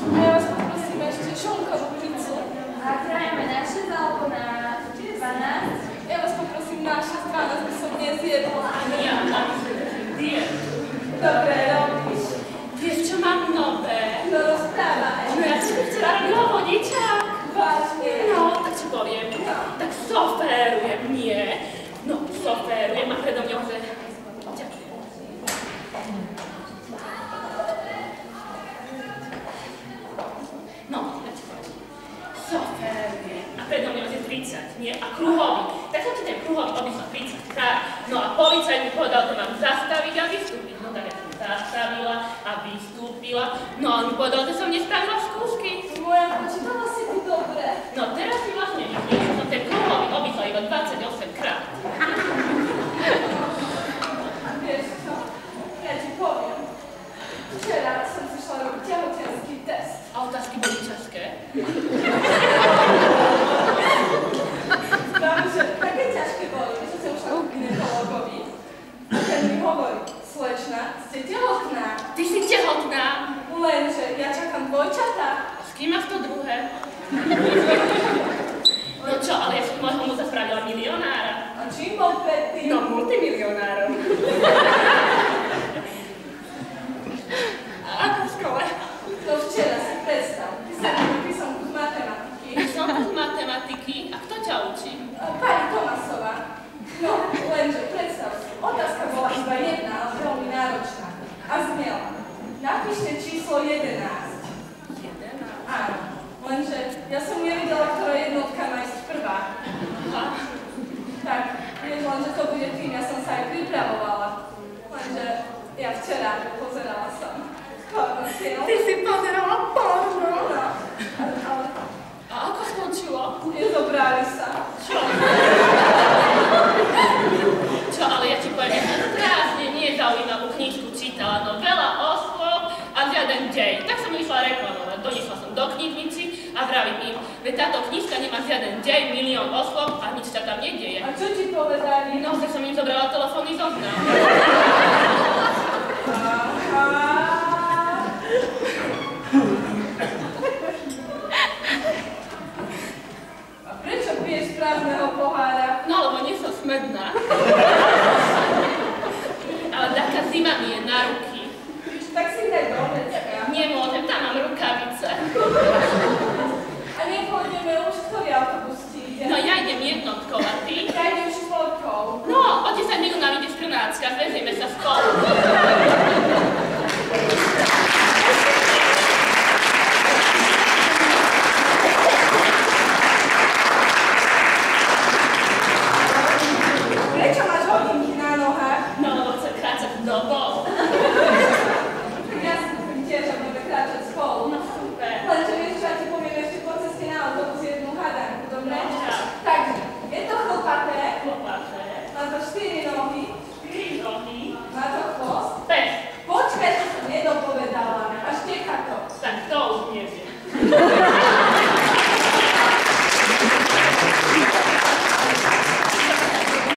A ja vás poprosím ešte šunkovú pizzu. A krajeme na 6 alebo na 12? Ja vás poprosím na 6, 12 by som nezjedla. Ja mám dietu. Dobre, robíš. Vieš, čo mám nové? No rozprávaj. No ja som chcela robiť vodičák. Vážne. No, tak ti poviem. Tak soférujem, nie. No, soférujem a predo mňou, že... Ďakujem. No, ja ti poviem. Soférujem a predo mňou, že 30, nie? A kruhový. Tak som ti ten kruhový obysla 30 krát. No a policajt mi povedal, že mám zastaviť a vystúpiť. No tak ja som zastavila a vystúpila. No a on mi povedal, že som nespravila skúšky. Moja, počítala si ty dobre. No teraz si vlastne myslím, že som ten kruhový obysla iba 28 krát. Vieš čo, ja ti poviem. Včera som si šla robiť tehotenský test. A otázky boli ťažké. Práve, že také ťažké boli, že som šla k gynekologovi. A ten mi hovorí, slečna, ste tehotná. Ty si tehotná. Lenže ja čakám dvojčatá. S kým máš to druhé? No čo, ale ja som môjho muza spravila milionára. A čím bol predtým? No, multimilionárom. A ako v škole? To včera si predstav. Ty sa mi písomku z matematiky. Písomku z matematiky? A kto ťa učí? Pani Tomasová. No, lenže predstav si. Otázka bola iba jedna, ale veľmi náročná. A znela. Napíšte číslo 11. 11? Áno. Lenže ja som nevidela, ktorá jednotka má ísť prvá. Aha. Tak, vieš, lenže to bude tým, ja som sa aj pripravovala. Lenže ja včera pozerala som porno. Ty si pozerala porno? No, ale A ako skončilo? nezobrali sa. Čo? Čo, ale ja ti poviem, ja som krásne nezaujímavú knižku čítala, no veľa osôb a žiaden dej. Tak som išla reklamovať, doniesla som do knižnici a vravím im, veď táto knižka nemá žiaden dej, milión osôb a nič sa tam nedieje. A čo ti povedali? No, že som im zobrala telefónny zoznam. A prečo piješ z prázdneho pohára? No, lebo nie som smedná. Ale taká zima mi je na ruky. Tak si daj do vecka. Nemôžem, tam mám rukavice. A nepôjdeme už, ktorý autobus ti ide? No ja idem jednotkou a ty? Ja idem štvorkou. No, o 10 minút nám ide 14, zvezieme sa spolu.